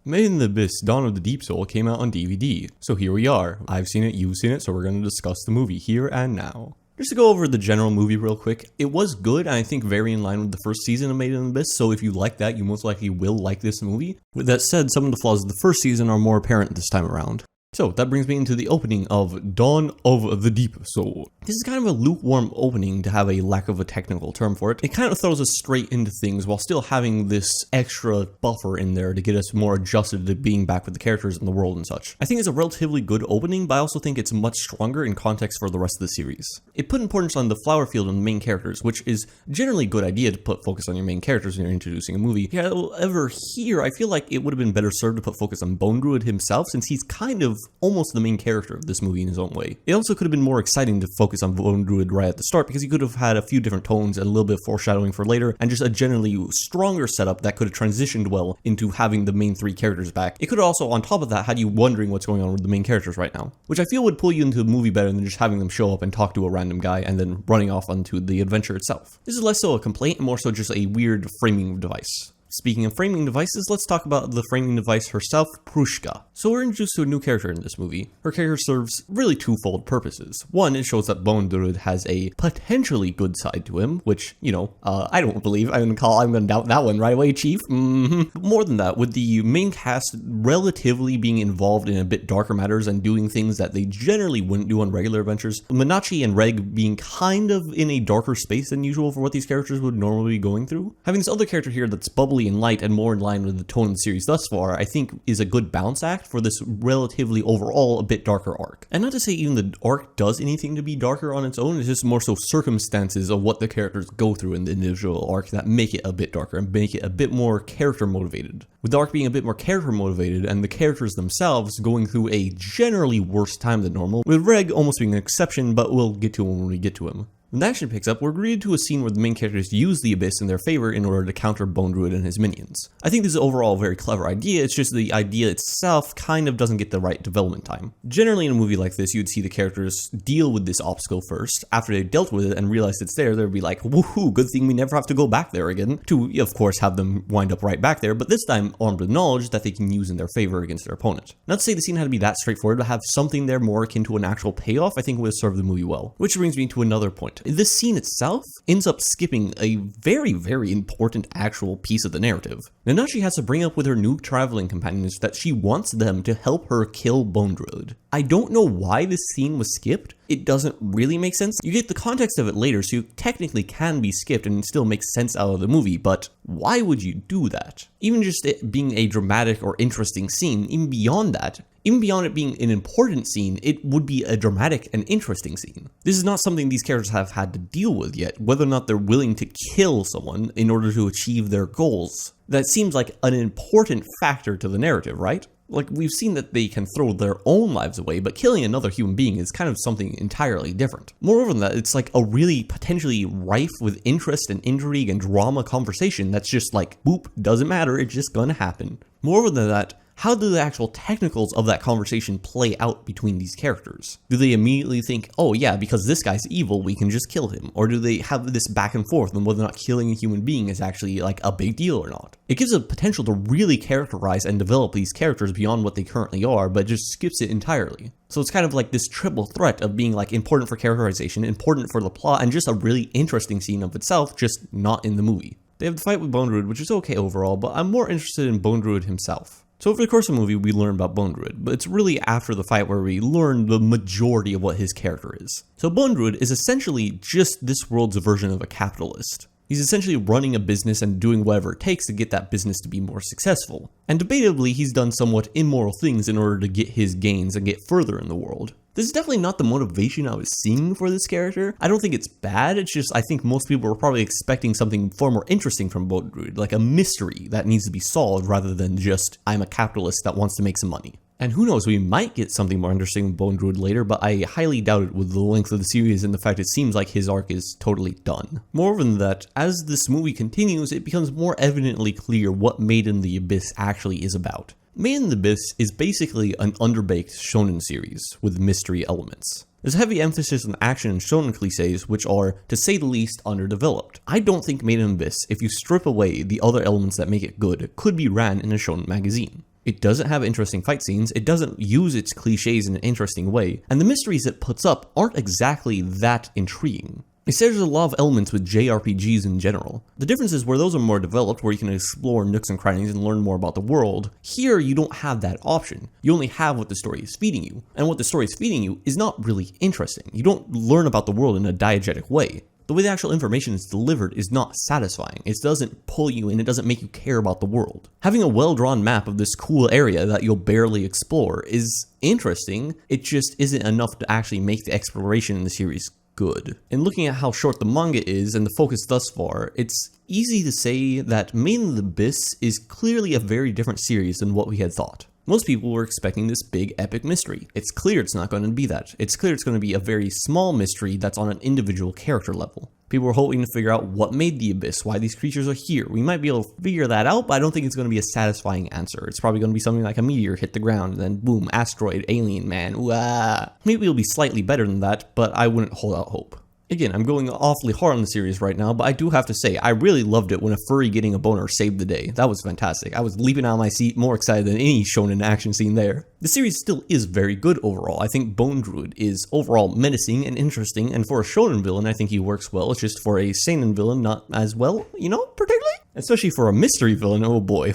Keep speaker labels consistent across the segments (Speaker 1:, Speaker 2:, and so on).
Speaker 1: Made in the Abyss: Dawn of the Deep Soul came out on DVD, so here we are. I've seen it, you've seen it, so we're going to discuss the movie here and now. Just to go over the general movie real quick, it was good and I think very in line with the first season of Made in the Abyss, so if you like that, you most likely will like this movie. With that said, some of the flaws of the first season are more apparent this time around. So that brings me into the opening of Dawn of the Deep Soul. This is kind of a lukewarm opening to have a lack of a technical term for it. It kind of throws us straight into things while still having this extra buffer in there to get us more adjusted to being back with the characters in the world and such. I think it's a relatively good opening, but I also think it's much stronger in context for the rest of the series. It put importance on the flower field and the main characters, which is generally a good idea to put focus on your main characters when you're introducing a movie. However, here I feel like it would have been better served to put focus on Bone Druid himself, since he's kind of almost the main character of this movie in his own way. It also could have been more exciting to focus on Bone Druid right at the start, because you could have had a few different tones and a little bit of foreshadowing for later, and just a generally stronger setup that could have transitioned well into having the main three characters back. It could have also, on top of that, had you wondering what's going on with the main characters right now, which I feel would pull you into the movie better than just having them show up and talk to a random guy and then running off onto the adventure itself. This is less so a complaint and more so just a weird framing device. Speaking of framing devices, let's talk about the framing device herself, Prushka. So we're introduced to a new character in this movie. Her character serves really twofold purposes. One, it shows that Bone Druid has a potentially good side to him, which, I don't believe. I'm gonna doubt that one right away, Chief. But more than that, with the main cast relatively being involved in a bit darker matters and doing things that they generally wouldn't do on regular adventures, Minachi and Reg being kind of in a darker space than usual for what these characters would normally be going through. Having this other character here that's bubbly and light and more in line with the tone of the series thus far, I think is a good bounce act for this relatively overall a bit darker arc. And not to say even the arc does anything to be darker on its own, it's just more so circumstances of what the characters go through in the individual arc that make it a bit darker and make it a bit more character motivated. With the arc being a bit more character motivated and the characters themselves going through a generally worse time than normal, with Reg almost being an exception, but we'll get to him when we get to him. When the action picks up, we're greeted to a scene where the main characters use the Abyss in their favor in order to counter Bone Druid and his minions. I think this is overall a very clever idea, it's just the idea itself kind of doesn't get the right development time. Generally in a movie like this, you'd see the characters deal with this obstacle first. After they've dealt with it and realized it's there, they'd be like, woohoo, good thing we never have to go back there again, to of course have them wind up right back there, but this time armed with knowledge that they can use in their favor against their opponent. Not to say the scene had to be that straightforward, but have something there more akin to an actual payoff I think would have served the movie well. Which brings me to another point. This scene itself ends up skipping a very, very important actual piece of the narrative. Nanashi has to bring up with her new traveling companions that she wants them to help her kill Bone Druid. I don't know why this scene was skipped. It doesn't really make sense. You get the context of it later, so you technically can be skipped and still make sense out of the movie, but why would you do that? Even just it being a dramatic or interesting scene, even beyond it being an important scene, it would be a dramatic and interesting scene. This is not something these characters have had to deal with yet, whether or not they're willing to kill someone in order to achieve their goals. That seems like an important factor to the narrative, right? Like, we've seen that they can throw their own lives away, but killing another human being is kind of something entirely different. Moreover than that, it's like a really potentially rife with interest and intrigue and drama conversation that's just like, boop, doesn't matter, it's just gonna happen. Moreover than that, how do the actual technicals of that conversation play out between these characters? Do they immediately think, oh yeah, because this guy's evil, we can just kill him? Or do they have this back and forth on whether or not killing a human being is actually like a big deal or not? It gives a potential to really characterize and develop these characters beyond what they currently are, but just skips it entirely. So it's kind of like this triple threat of being like important for characterization, important for the plot, and just a really interesting scene of itself, just not in the movie. They have the fight with Bone Druid, which is okay overall, but I'm more interested in Bone Druid himself. So over the course of the movie, we learn about Bone Druid, but it's really after the fight where we learn the majority of what his character is. So Bone Druid is essentially just this world's version of a capitalist. He's essentially running a business and doing whatever it takes to get that business to be more successful. And debatably, he's done somewhat immoral things in order to get his gains and get further in the world. This is definitely not the motivation I was seeing for this character. I don't think it's bad, it's just I think most people were probably expecting something far more interesting from Bone Druid, like a mystery that needs to be solved rather than just, I'm a capitalist that wants to make some money. And who knows, we might get something more interesting with Bone Druid later, but I highly doubt it with the length of the series and the fact it seems like his arc is totally done. Moreover than that, as this movie continues, it becomes more evidently clear what Made in the Abyss actually is about. Made in the Abyss is basically an underbaked shonen series with mystery elements. There's a heavy emphasis on action and shonen cliches, which are, to say the least, underdeveloped. I don't think Made in the Abyss, if you strip away the other elements that make it good, could be ran in a shonen magazine. It doesn't have interesting fight scenes, it doesn't use its cliches in an interesting way, and the mysteries it puts up aren't exactly that intriguing. It shares a lot of elements with JRPGs in general. The difference is where those are more developed, where you can explore nooks and crannies and learn more about the world. Here, you don't have that option. You only have what the story is feeding you. And what the story is feeding you is not really interesting. You don't learn about the world in a diegetic way. The way the actual information is delivered is not satisfying. It doesn't pull you in, it doesn't make you care about the world. Having a well-drawn map of this cool area that you'll barely explore is interesting, it just isn't enough to actually make the exploration in the series good. And looking at how short the manga is and the focus thus far, it's easy to say that Made in the Abyss is clearly a very different series than what we had thought. Most people were expecting this big epic mystery. It's clear it's not going to be that. It's clear it's going to be a very small mystery that's on an individual character level. People were hoping to figure out what made the Abyss, why these creatures are here. We might be able to figure that out, but I don't think it's going to be a satisfying answer. It's probably going to be something like a meteor hit the ground, and then boom, asteroid, alien man, wah. Maybe it'll be slightly better than that, but I wouldn't hold out hope. Again, I'm going awfully hard on the series right now, but I do have to say, I really loved it when a furry getting a boner saved the day. That was fantastic. I was leaping out of my seat, more excited than any shonen action scene there. The series still is very good overall. I think Bone Druid is overall menacing and interesting, and for a shonen villain, I think he works well. It's just for a seinen villain, not as well, particularly? Especially for a mystery villain, oh boy.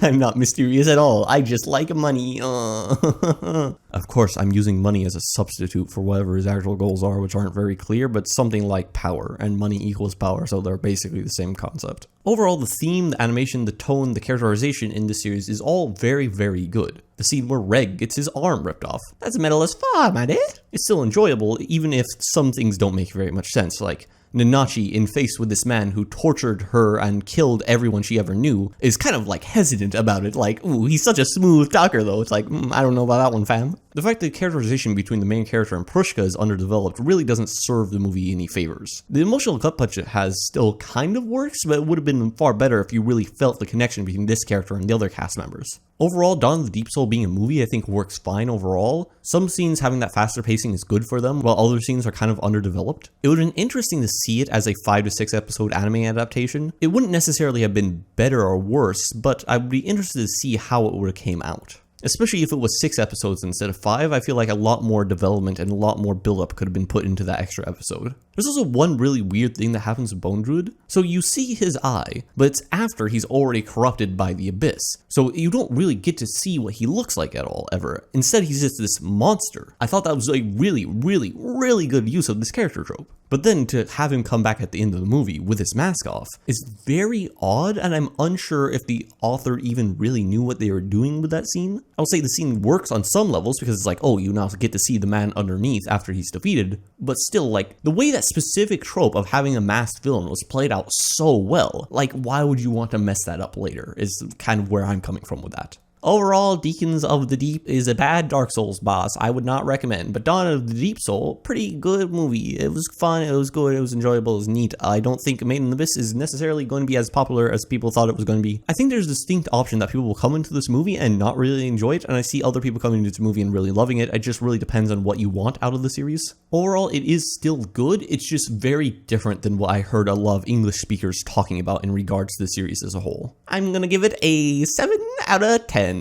Speaker 1: I'm not mysterious at all, I just like money. Of course, I'm using money as a substitute for whatever his actual goals are, which aren't very clear, but something like power, and money equals power, so they're basically the same concept. Overall, the theme, the animation, the tone, the characterization in this series is all very, very good. The scene where Reg gets his arm ripped off. That's metal as fuck, my dude. It's still enjoyable, even if some things don't make very much sense, like Nanachi, in face with this man who tortured her and killed everyone she ever knew, is kind of like hesitant about it, like, ooh, he's such a smooth talker though, it's like, I don't know about that one, fam. The fact that the characterization between the main character and Prushka is underdeveloped really doesn't serve the movie any favors. The emotional gut punch it has still kind of works, but it would have been far better if you really felt the connection between this character and the other cast members. Overall, Dawn of the Deep Soul being a movie I think works fine overall. Some scenes having that faster pacing is good for them, while other scenes are kind of underdeveloped. It would have been interesting to see it as a 5 to 6 episode anime adaptation. It wouldn't necessarily have been better or worse, but I would be interested to see how it would have came out. Especially if it was 6 episodes instead of 5, I feel like a lot more development and a lot more build-up could have been put into that extra episode. There's also one really weird thing that happens with Bone Druid. So you see his eye, but it's after he's already corrupted by the Abyss. So you don't really get to see what he looks like at all, ever. Instead, he's just this monster. I thought that was a really, really, really good use of this character trope. But then to have him come back at the end of the movie with his mask off is very odd, and I'm unsure if the author even really knew what they were doing with that scene. I'll say the scene works on some levels because it's like, oh, you now get to see the man underneath after he's defeated, but still, like, the way that specific trope of having a masked villain was played out so well, like, why would you want to mess that up later, is kind of where I'm coming from with that. Overall, Deacons of the Deep is a bad Dark Souls boss. I would not recommend, but Dawn of the Deep Soul, pretty good movie. It was fun, it was good, it was enjoyable, it was neat. I don't think Made in the Abyss is necessarily going to be as popular as people thought it was going to be. I think there's a distinct option that people will come into this movie and not really enjoy it, and I see other people coming into this movie and really loving it. It just really depends on what you want out of the series. Overall, it is still good, it's just very different than what I heard a lot of English speakers talking about in regards to the series as a whole. I'm gonna give it a 7 out of 10.